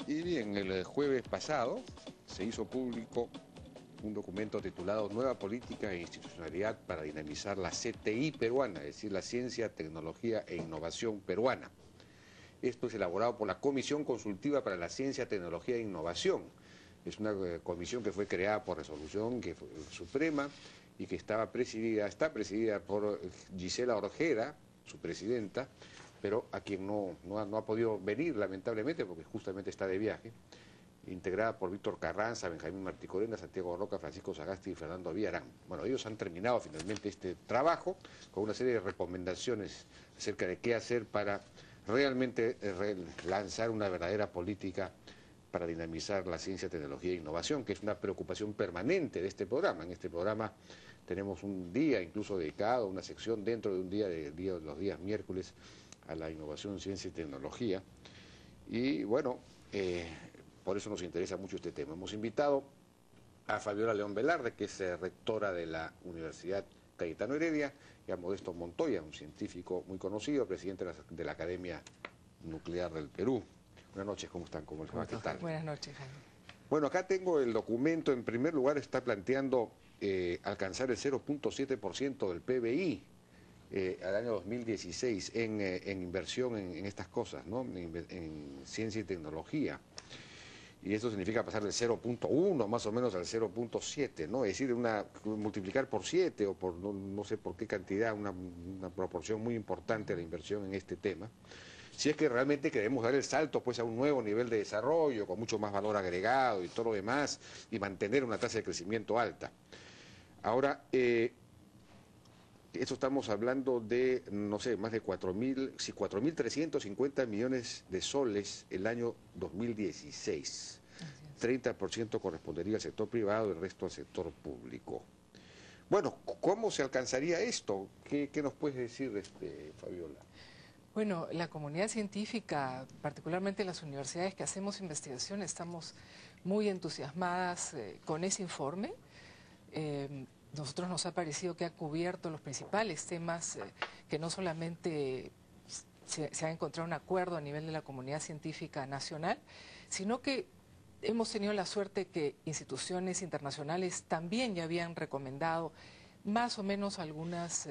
Y bien, el jueves pasado se hizo público un documento titulado Nueva Política e Institucionalidad para dinamizar la CTI peruana, es decir, la Ciencia, Tecnología e Innovación peruana. Esto es elaborado por la Comisión Consultiva para la Ciencia, Tecnología e Innovación. Es una comisión que fue creada por resolución que fue suprema y que está presidida por Gisela Orjera, su presidenta, pero a quien no ha podido venir, lamentablemente, porque justamente está de viaje, integrada por Víctor Carranza, Benjamín Martí Corena, Santiago Roca, Francisco Sagasti y Fernando Villarán. Bueno, ellos han terminado finalmente este trabajo con una serie de recomendaciones acerca de qué hacer para realmente lanzar una verdadera política para dinamizar la ciencia, tecnología e innovación, que es una preocupación permanente de este programa. En este programa tenemos un día incluso dedicado, una sección dentro de un día, los días miércoles, a la innovación, ciencia y tecnología. Y bueno, por eso nos interesa mucho este tema. Hemos invitado a Fabiola León Velarde, que es rectora de la Universidad Cayetano Heredia, y a Modesto Montoya, un científico muy conocido, presidente de la Academia Nuclear del Perú. Buenas noches, ¿cómo están? ¿Cómo les va? ¿Qué tal? Buenas noches, Jaime. Bueno, acá tengo el documento. En primer lugar está planteando alcanzar el 0.7% del PBI al año 2016 en inversión en estas cosas, ¿no? En ciencia y tecnología. Y eso significa pasar del 0.1 más o menos al 0.7, ¿no? Es decir, multiplicar por 7 o por no sé por qué cantidad, una proporción muy importante de la inversión en este tema. Si es que realmente queremos dar el salto pues a un nuevo nivel de desarrollo, con mucho más valor agregado y todo lo demás, y mantener una tasa de crecimiento alta. Ahora, eso estamos hablando de, no sé, más de 4.350 millones de soles el año 2016. 30% correspondería al sector privado y el resto al sector público. Bueno, ¿cómo se alcanzaría esto? ¿Qué nos puedes decir, Fabiola? Bueno, la comunidad científica, particularmente las universidades que hacemos investigación, estamos muy entusiasmadas con ese informe. Nosotros nos ha parecido que ha cubierto los principales temas, que no solamente se ha encontrado un acuerdo a nivel de la comunidad científica nacional, sino que hemos tenido la suerte que instituciones internacionales también ya habían recomendado más o menos algunas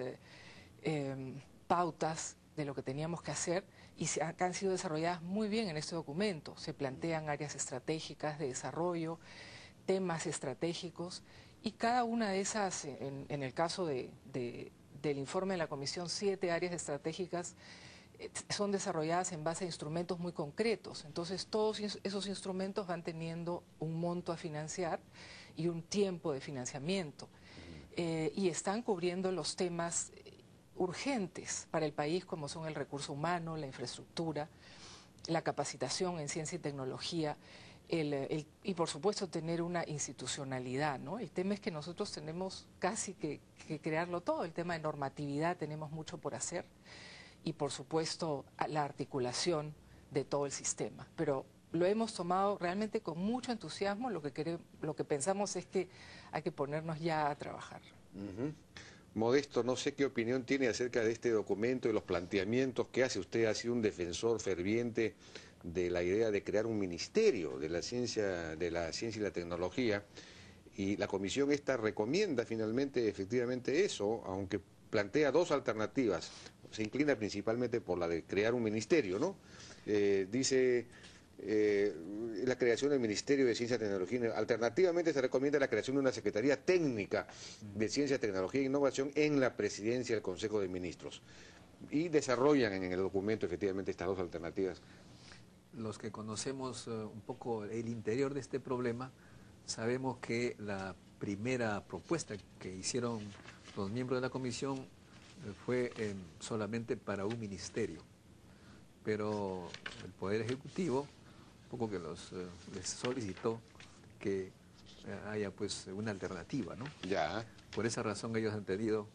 pautas de lo que teníamos que hacer y que han sido desarrolladas muy bien en este documento. Se plantean áreas estratégicas de desarrollo, temas estratégicos, y cada una de esas, en el caso del informe de la Comisión, 7 áreas estratégicas son desarrolladas en base a instrumentos muy concretos. Entonces todos esos instrumentos van teniendo un monto a financiar y un tiempo de financiamiento, y están cubriendo los temas urgentes para el país, como son el recurso humano, la infraestructura, la capacitación en ciencia y tecnología, y por supuesto tener una institucionalidad, ¿no? El tema es que nosotros tenemos casi que crearlo todo. El tema de normatividad tenemos mucho por hacer, y por supuesto la articulación de todo el sistema. Pero lo hemos tomado realmente con mucho entusiasmo. Lo que pensamos es que hay que ponernos ya a trabajar. Modesto, no sé qué opinión tiene acerca de este documento y los planteamientos que hace. Usted ha sido un defensor ferviente de la idea de crear un ministerio de la ciencia y la tecnología, y la comisión esta recomienda finalmente efectivamente eso, aunque plantea 2 alternativas. Se inclina principalmente por la de crear un ministerio, ¿no? Dice la creación del Ministerio de Ciencia, Tecnología. Alternativamente se recomienda la creación de una Secretaría Técnica de Ciencia, Tecnología e Innovación en la Presidencia del Consejo de Ministros. Y desarrollan en el documento efectivamente estas 2 alternativas. Los que conocemos un poco el interior de este problema, sabemos que la primera propuesta que hicieron los miembros de la comisión fue solamente para un ministerio, pero el Poder Ejecutivo un poco que les solicitó que haya pues una alternativa, ¿no? Ya. Por esa razón ellos han tenido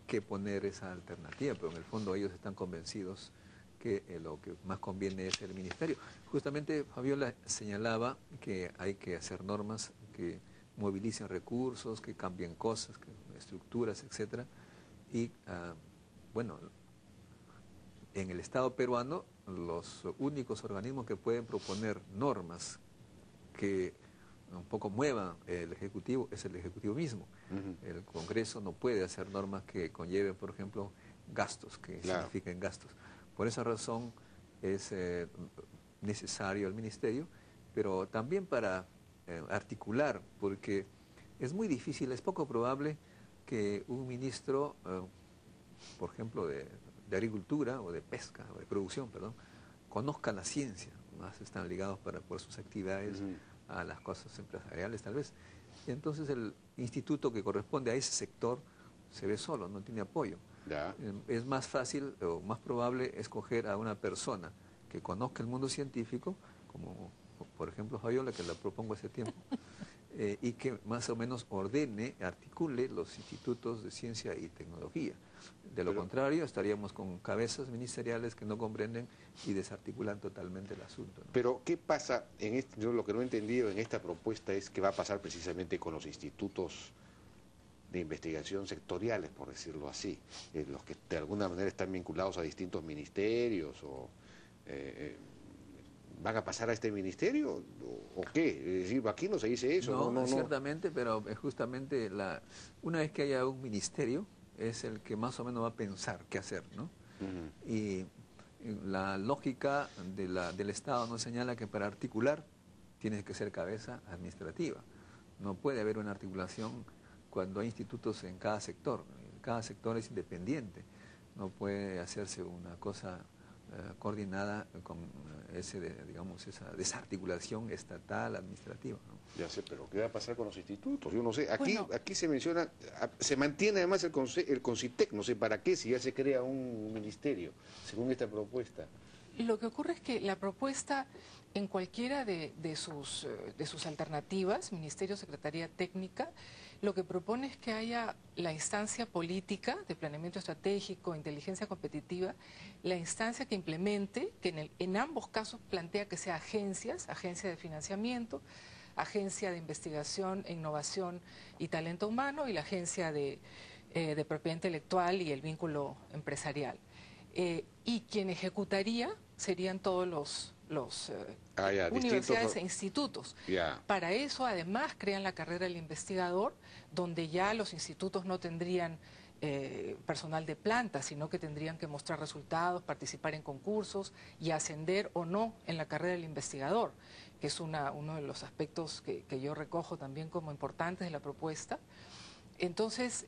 que poner esa alternativa, pero en el fondo ellos están convencidos que lo que más conviene es el ministerio. Justamente Fabiola señalaba que hay que hacer normas que movilicen recursos, que cambien cosas, estructuras, etcétera. Y bueno, en el Estado peruano los únicos organismos que pueden proponer normas que un poco muevan el Ejecutivo es el Ejecutivo mismo. El Congreso no puede hacer normas que conlleven, por ejemplo, gastos, que signifiquen gastos. Por esa razón es necesario el Ministerio, pero también para articular, porque es muy difícil, es poco probable que un ministro, por ejemplo, de Agricultura o de Pesca, o de Producción, perdón, conozca la ciencia, más están ligados por sus actividades a las cosas empresariales tal vez. Y entonces el instituto que corresponde a ese sector se ve solo, no tiene apoyo. Es más fácil o más probable escoger a una persona que conozca el mundo científico, como por ejemplo Fabiola, que la propongo hace tiempo, y que más o menos ordene, articule los institutos de ciencia y tecnología. De lo contrario, estaríamos con cabezas ministeriales que no comprenden y desarticulan totalmente el asunto, ¿no? Pero, ¿qué pasa? Yo lo que no he entendido en esta propuesta es qué va a pasar precisamente con los institutos de investigación sectoriales, por decirlo así, los que de alguna manera están vinculados a distintos ministerios o... ¿Van a pasar a este ministerio o qué? Es decir, aquí no se dice eso. No, ciertamente, pero justamente una vez que haya un ministerio, es el que más o menos va a pensar qué hacer, ¿no? Y la lógica del Estado nos señala que para articular tiene que ser cabeza administrativa. No puede haber una articulación cuando hay institutos en cada sector. Cada sector es independiente. No puede hacerse una cosa coordinada con esa desarticulación estatal, administrativa, ¿no? Ya sé, pero ¿qué va a pasar con los institutos? Yo no sé. Aquí se menciona, se mantiene además el CONCITEC, no sé para qué, si ya se crea un ministerio, según esta propuesta. Lo que ocurre es que la propuesta, en cualquiera de sus alternativas, Ministerio, Secretaría Técnica, lo que propone es que haya la instancia política de planeamiento estratégico, inteligencia competitiva, la instancia que implemente, que en ambos casos plantea que sea agencias, agencia de financiamiento, agencia de investigación e innovación y talento humano y la agencia de propiedad intelectual y el vínculo empresarial. Y quien ejecutaría serían todos los universidades e institutos. Para eso, además, crean la carrera del investigador, donde ya los institutos no tendrían personal de planta, sino que tendrían que mostrar resultados, participar en concursos y ascender o no en la carrera del investigador, que es uno de los aspectos que yo recojo también como importantes de la propuesta. Entonces,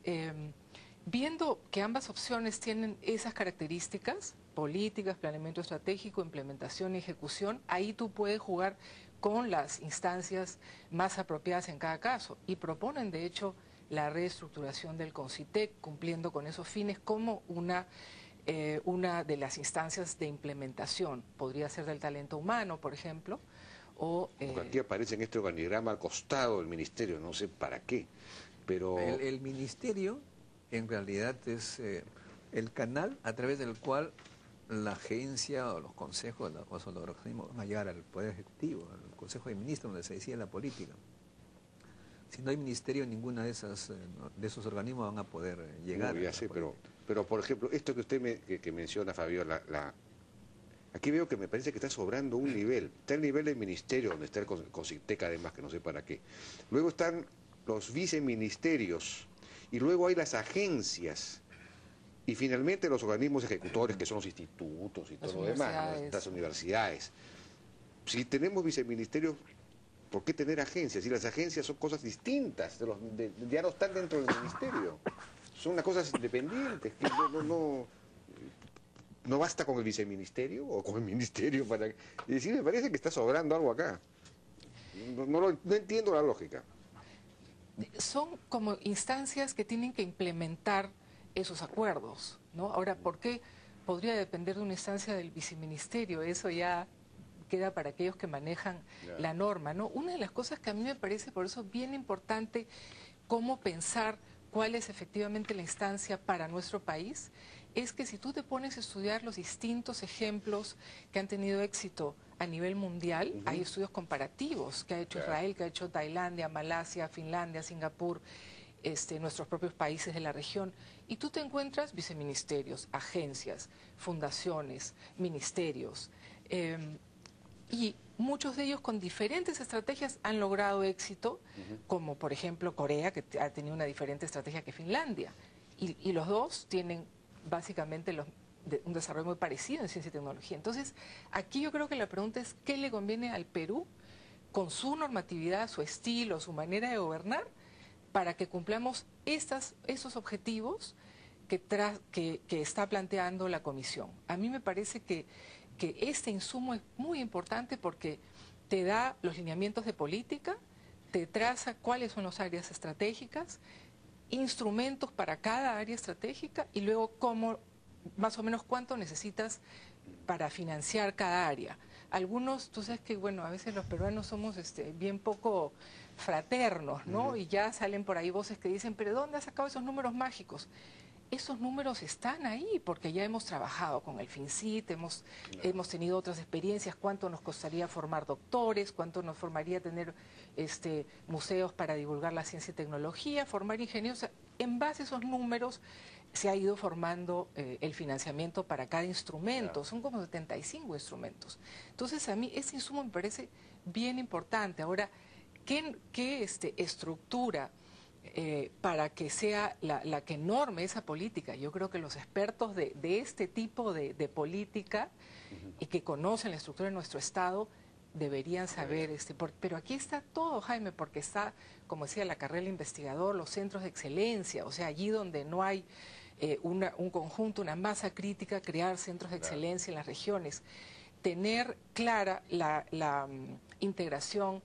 viendo que ambas opciones tienen esas características, políticas, planeamiento estratégico, implementación y ejecución, ahí tú puedes jugar con las instancias más apropiadas en cada caso. Y proponen, de hecho, la reestructuración del CONCITEC, cumpliendo con esos fines como una de las instancias de implementación. Podría ser del talento humano, por ejemplo. Porque aquí aparece en este organigrama al costado del ministerio, no sé para qué, pero... El ministerio en realidad es el canal a través del cual la agencia o los consejos o los organismos van a llegar al Poder Ejecutivo, al Consejo de Ministros, donde se decide la política. Si no hay ministerio, ninguna de esos organismos van a poder llegar. No, ya sé, pero por ejemplo, esto que usted que menciona, Fabiola, aquí veo que me parece que está sobrando un nivel. Está el nivel del ministerio, donde está el CONCITEC, además, que no sé para qué. Luego están los viceministerios, y luego hay las agencias, y finalmente los organismos ejecutores, que son los institutos y todo lo demás, las universidades. Si tenemos viceministerios, ¿por qué tener agencias? Si las agencias son cosas distintas, ya no están dentro del ministerio. Son unas cosas independientes, que no basta con el viceministerio o con el ministerio para... Es decir, me parece que está sobrando algo acá. No entiendo la lógica. Son como instancias que tienen que implementar esos acuerdos, ¿no? Ahora, ¿por qué podría depender de una instancia del viceministerio? Eso ya queda para aquellos que manejan la norma, ¿no? Una de las cosas que a mí me parece por eso bien importante cómo pensar cuál es efectivamente la instancia para nuestro país, es que si tú te pones a estudiar los distintos ejemplos que han tenido éxito a nivel mundial, hay estudios comparativos que ha hecho Israel, que ha hecho Tailandia, Malasia, Finlandia, Singapur, nuestros propios países de la región, y tú te encuentras viceministerios, agencias, fundaciones, ministerios, y muchos de ellos con diferentes estrategias han logrado éxito, como por ejemplo Corea, que ha tenido una diferente estrategia que Finlandia, y los dos tienen básicamente un desarrollo muy parecido en ciencia y tecnología. Entonces, aquí yo creo que la pregunta es, ¿qué le conviene al Perú con su normatividad, su estilo, su manera de gobernar, para que cumplamos esos objetivos que está planteando la Comisión? A mí me parece que este insumo es muy importante porque te da los lineamientos de política, te traza cuáles son las áreas estratégicas, instrumentos para cada área estratégica y luego más o menos cuánto necesitas para financiar cada área. Algunos, tú sabes que, bueno, a veces los peruanos somos bien poco fraternos, ¿no? Y ya salen por ahí voces que dicen, pero ¿dónde has sacado esos números mágicos? Esos números están ahí porque ya hemos trabajado con el FINCIT, hemos tenido otras experiencias, cuánto nos costaría formar doctores, cuánto nos formaría tener museos para divulgar la ciencia y tecnología, formar ingenieros. En base a esos números se ha ido formando el financiamiento para cada instrumento, son como 75 instrumentos. Entonces a mí ese insumo me parece bien importante. Ahora, ¿qué estructura para que sea la que norme esa política? Yo creo que los expertos de este tipo de política y que conocen la estructura de nuestro Estado deberían saber, pero aquí está todo, Jaime, porque está, como decía, la carrera del investigador, los centros de excelencia, o sea, allí donde no hay un conjunto, una masa crítica, crear centros de excelencia en las regiones, tener clara la integración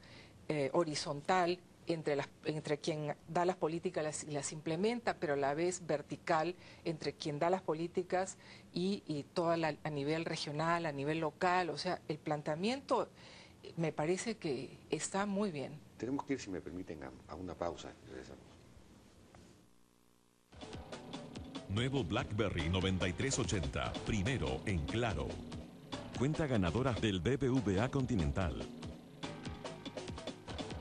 horizontal entre quien da las políticas y las implementa, pero a la vez vertical entre quien da las políticas y a nivel regional, a nivel local. O sea, el planteamiento me parece que está muy bien. Tenemos que ir, si me permiten, a una pausa. Regresamos. Nuevo BlackBerry 9380, primero en Claro. Cuenta ganadora del BBVA Continental.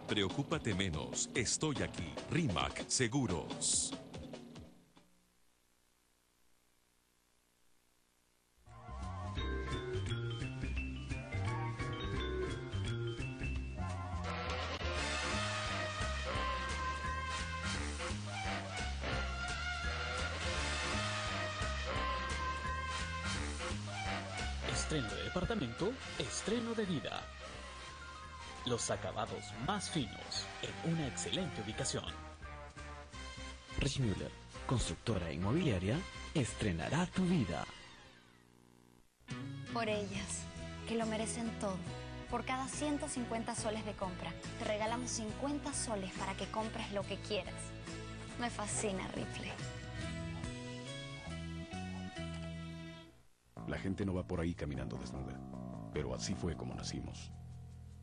Preocúpate menos, estoy aquí. RIMAC Seguros. Estreno de departamento, estreno de vida. Los acabados más finos en una excelente ubicación. Richmüller, constructora inmobiliaria, estrenará tu vida. Por ellas, que lo merecen todo. Por cada 150 soles de compra, te regalamos 50 soles para que compres lo que quieras. Me fascina Ripley. La gente no va por ahí caminando desnuda, pero así fue como nacimos.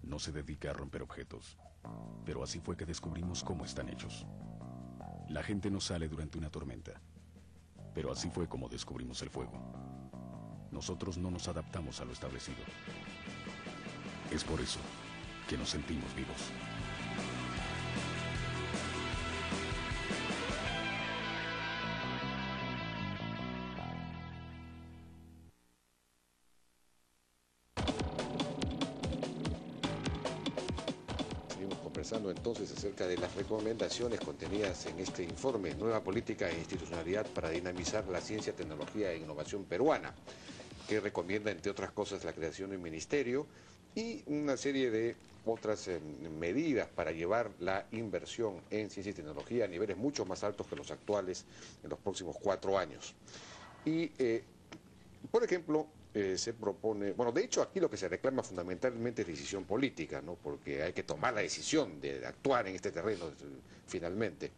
No se dedica a romper objetos, pero así fue que descubrimos cómo están hechos. La gente no sale durante una tormenta, pero así fue como descubrimos el fuego. Nosotros no nos adaptamos a lo establecido. Es por eso que nos sentimos vivos. Conversando entonces acerca de las recomendaciones contenidas en este informe, Nueva Política e Institucionalidad para Dinamizar la Ciencia, Tecnología e Innovación Peruana, que recomienda, entre otras cosas, la creación de un ministerio y una serie de otras medidas para llevar la inversión en ciencia y tecnología a niveles mucho más altos que los actuales en los próximos 4 años. Y, por ejemplo, se propone, bueno, de hecho aquí lo que se reclama fundamentalmente es decisión política, ¿no? Porque hay que tomar la decisión de actuar en este terreno finalmente,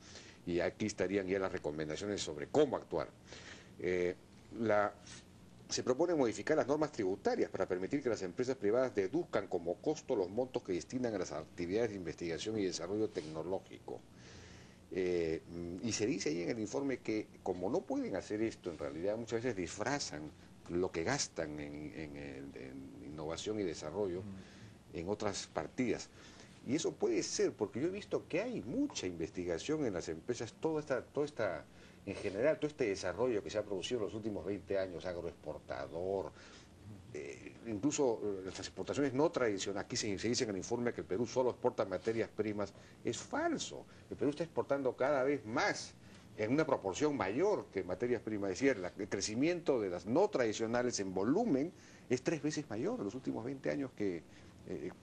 y aquí estarían ya las recomendaciones sobre cómo actuar. Se propone modificar las normas tributarias para permitir que las empresas privadas deduzcan como costo los montos que destinan a las actividades de investigación y desarrollo tecnológico. Y se dice ahí en el informe que como no pueden hacer esto, en realidad muchas veces disfrazan lo que gastan en innovación y desarrollo en otras partidas. Y eso puede ser, porque yo he visto que hay mucha investigación en las empresas, en general, todo este desarrollo que se ha producido en los últimos 20 años, agroexportador, incluso las exportaciones no tradicionales. Aquí se dice en el informe que el Perú solo exporta materias primas. Es falso. El Perú está exportando cada vez más, en una proporción mayor que materias primas. Es decir, el crecimiento de las no tradicionales en volumen es 3 veces mayor en los últimos 20 años que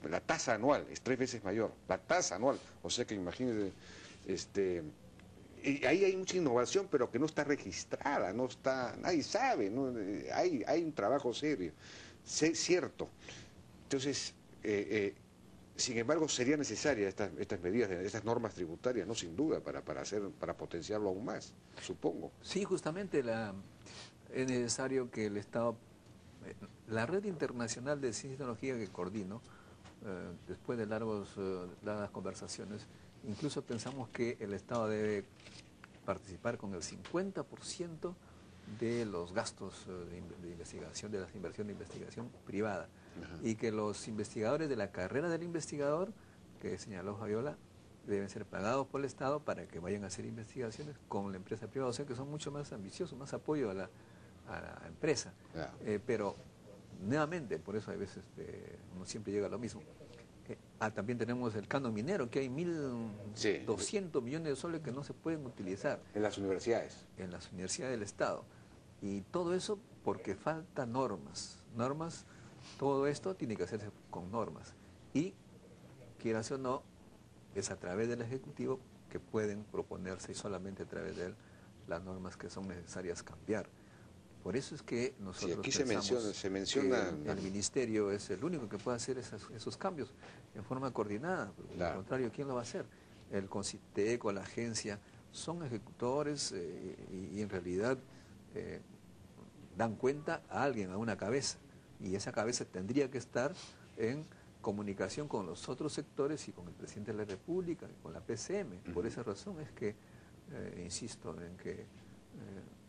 la tasa anual, es 3 veces mayor, la tasa anual. O sea que imagínense, y ahí hay mucha innovación, pero que no está registrada, no está, nadie sabe, ¿no? Hay un trabajo serio, cierto. Entonces, sin embargo, serían necesarias estas medidas, estas normas tributarias, no, sin duda, para potenciarlo aún más, supongo. Sí, justamente es necesario que el Estado, la red internacional de ciencia y tecnología que coordino, después de largas conversaciones, incluso pensamos que el Estado debe participar con el 50% de los gastos de investigación, de las inversiones de investigación privada. Ajá. Y que los investigadores de la carrera del investigador, que señaló Fabiola, deben ser pagados por el Estado para que vayan a hacer investigaciones con la empresa privada, o sea que son mucho más ambiciosos, más apoyo a la empresa. Claro. Pero, nuevamente, por eso a veces uno siempre llega a lo mismo. También tenemos el canon minero, que hay 1.200 millones de soles que no se pueden utilizar. En las universidades. En las universidades del Estado. Y todo eso porque falta normas. Todo esto tiene que hacerse con normas. Y, quieras o no, es a través del Ejecutivo que pueden proponerse, y solamente a través de él, las normas que son necesarias cambiar. Por eso es que nosotros aquí se menciona que el Ministerio es el único que puede hacer esos cambios en forma coordinada. Claro. Por lo contrario, ¿quién lo va a hacer? El CONCITEC o la agencia son ejecutores y en realidad dan cuenta a alguien, a una cabeza. Y esa cabeza tendría que estar en comunicación con los otros sectores y con el presidente de la República, y con la PCM. Por esa razón es que insisto en que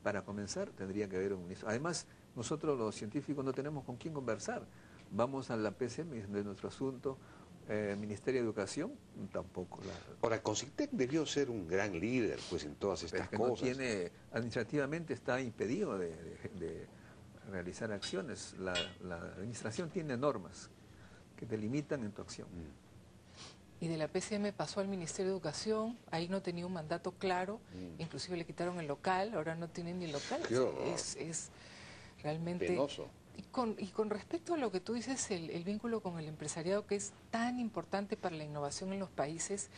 para comenzar tendría que haber un ministro. Además, nosotros los científicos no tenemos con quién conversar. Vamos a la PCM, es nuestro asunto. Ministerio de Educación, tampoco. Ahora, el CONCITEC debió ser un gran líder pues en todas estas cosas. No tiene, administrativamente está impedido de realizar acciones. La administración tiene normas que te limitan en tu acción. Y de la PCM pasó al Ministerio de Educación, ahí no tenía un mandato claro, inclusive le quitaron el local, ahora no tienen ni local. Es realmente penoso. Y con respecto a lo que tú dices, el vínculo con el empresariado, que es tan importante para la innovación en los países,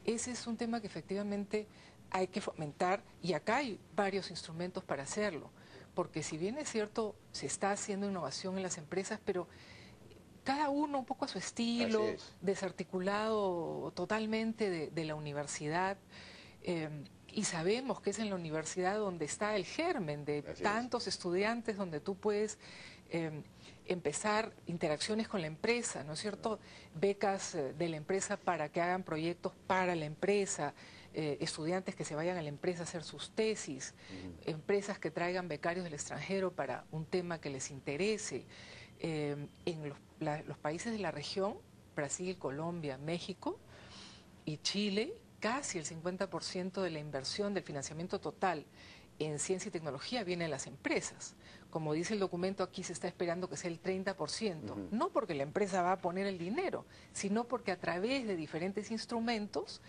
ese es un tema que efectivamente hay que fomentar, y acá hay varios instrumentos para hacerlo, porque si bien es cierto, se está haciendo innovación en las empresas, pero cada uno un poco a su estilo, desarticulado totalmente de la universidad, y sabemos que es en la universidad donde está el germen de tantos estudiantes, donde tú puedes empezar interacciones con la empresa, ¿no es cierto? Becas de la empresa para que hagan proyectos para la empresa, estudiantes que se vayan a la empresa a hacer sus tesis, empresas que traigan becarios del extranjero para un tema que les interese. En los países de la región, Brasil, Colombia, México y Chile, casi el 50% de la inversión del financiamiento total en ciencia y tecnología viene de las empresas. Como dice el documento, aquí se está esperando que sea el 30%, no porque la empresa va a poner el dinero, sino porque a través de diferentes instrumentos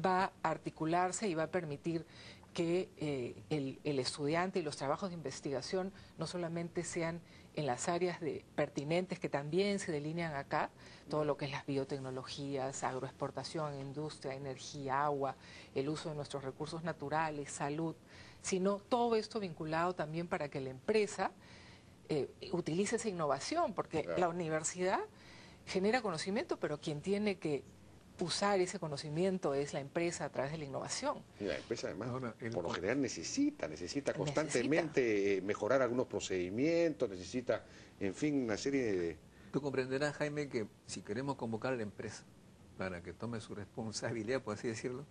va a articularse y va a permitir que el estudiante y los trabajos de investigación no solamente sean en las áreas pertinentes que también se delinean acá, todo lo que es las biotecnologías, agroexportación, industria, energía, agua, el uso de nuestros recursos naturales, salud, sino todo esto vinculado también para que la empresa utilice esa innovación, porque la universidad genera conocimiento, pero quien tiene que usar ese conocimiento es la empresa a través de la innovación. Y la empresa además, por lo general necesita constantemente mejorar algunos procedimientos, necesita, en fin, una serie de... Tú comprenderás, Jaime, que si queremos convocar a la empresa para que tome su responsabilidad, por así decirlo,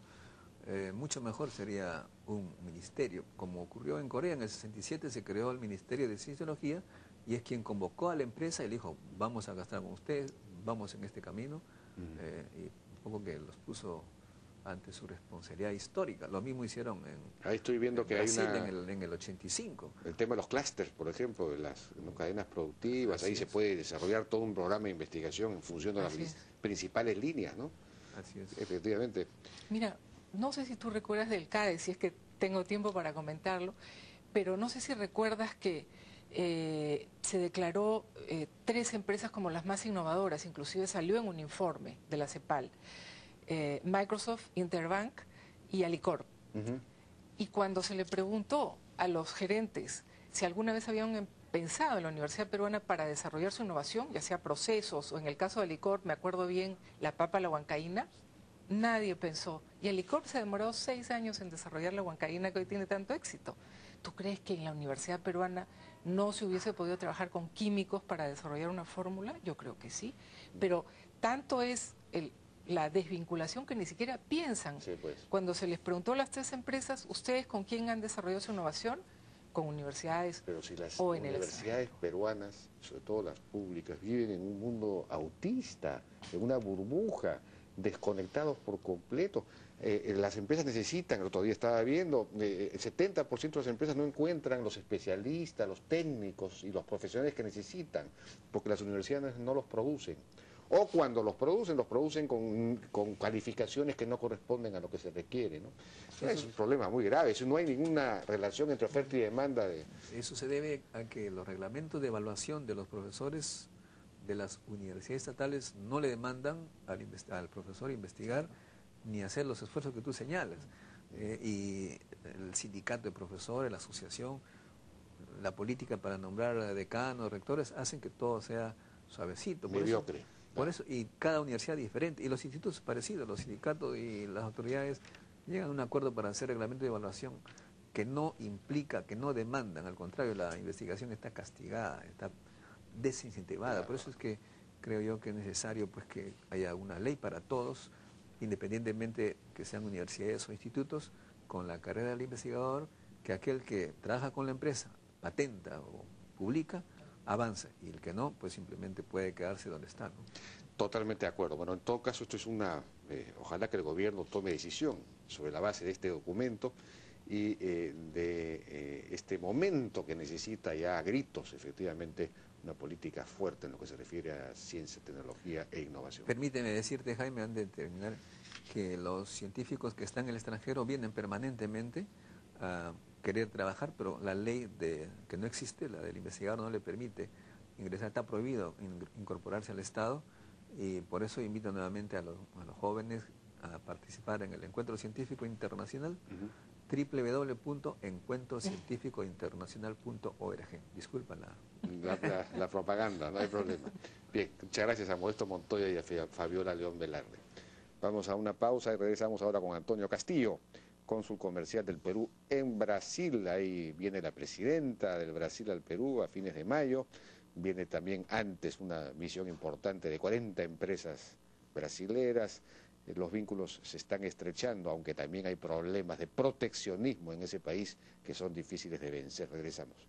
mucho mejor sería un ministerio. Como ocurrió en Corea, en el 67 se creó el Ministerio de Ciencia y Tecnología, y es quien convocó a la empresa y le dijo, vamos a gastar con ustedes, vamos en este camino, y un poco que los puso ante su responsabilidad histórica. Lo mismo hicieron ahí estoy viendo que Brasil hay en el 85. el tema de los clústeres, por ejemplo, de las cadenas productivas, Así ahí se es. puede desarrollar todo un programa de investigación en función de las Así es. principales líneas, ¿no? Así es. Efectivamente. Mira, no sé si tú recuerdas del CADE, si es que tengo tiempo para comentarlo, pero no sé si recuerdas que se declaró 3 empresas como las más innovadoras, inclusive salió en un informe de la CEPAL, Microsoft, Interbank y Alicorp. Y cuando se le preguntó a los gerentes si alguna vez habían pensado en la Universidad Peruana para desarrollar su innovación, ya sea procesos o en el caso de Alicorp, me acuerdo bien, la papa a la huancaína, nadie pensó. Y Alicorp se demoró 6 años en desarrollar la huancaína que hoy tiene tanto éxito. ¿Tú crees que en la Universidad Peruana no se hubiese podido trabajar con químicos para desarrollar una fórmula? Yo creo que sí. Pero tanto es la desvinculación que ni siquiera piensan. Sí, pues. Cuando se les preguntó a las 3 empresas, ¿ustedes con quién han desarrollado su innovación? Con universidades. Pero si las o en el universidades peruanas, sobre todo las públicas, viven en un mundo autista, en una burbuja, desconectados por completo. Las empresas necesitan, el otro día estaba viendo, el 70% de las empresas no encuentran los especialistas, los técnicos y los profesionales que necesitan, porque las universidades no los producen. O cuando los producen con calificaciones que no corresponden a lo que se requiere, ¿no? Es un problema muy grave, eso no hay ninguna relación entre oferta y demanda. Eso se debe a que los reglamentos de evaluación de los profesores de las universidades estatales no le demandan al profesor investigar ni hacer los esfuerzos que tú señalas. Y el sindicato de profesores, la asociación, la política para nombrar decanos, rectores, hacen que todo sea suavecito. Mediocre. Por eso, y cada universidad diferente, y los institutos parecidos, los sindicatos y las autoridades llegan a un acuerdo para hacer reglamento de evaluación que no implica, que no demandan, al contrario, la investigación está castigada, está desincentivada. Claro. Por eso es que creo yo que es necesario pues que haya una ley para todos, independientemente que sean universidades o institutos, con la carrera del investigador, que aquel que trabaja con la empresa, patenta o publica, avanza, y el que no, pues simplemente puede quedarse donde está, ¿no? Totalmente de acuerdo. Bueno, en todo caso esto es ojalá que el gobierno tome decisión sobre la base de este documento y de este momento que necesita ya a gritos, efectivamente, una política fuerte en lo que se refiere a ciencia, tecnología e innovación. Permíteme decirte, Jaime, antes de terminar, que los científicos que están en el extranjero vienen permanentemente a querer trabajar, pero la ley que no existe, la del investigador, no le permite ingresar, está prohibido incorporarse al Estado, y por eso invito nuevamente a los jóvenes a participar en el Encuentro Científico Internacional, www.encuentrocientificointernacional.org. Disculpa la propaganda, no hay problema. Bien, muchas gracias a Modesto Montoya y a Fabiola León Velarde. Vamos a una pausa y regresamos ahora con Antonio Castillo, cónsul comercial del Perú en Brasil. Ahí viene la presidenta del Brasil al Perú a fines de mayo. Viene también antes una misión importante de 40 empresas brasileras. Los vínculos se están estrechando, aunque también hay problemas de proteccionismo en ese país que son difíciles de vencer. Regresamos.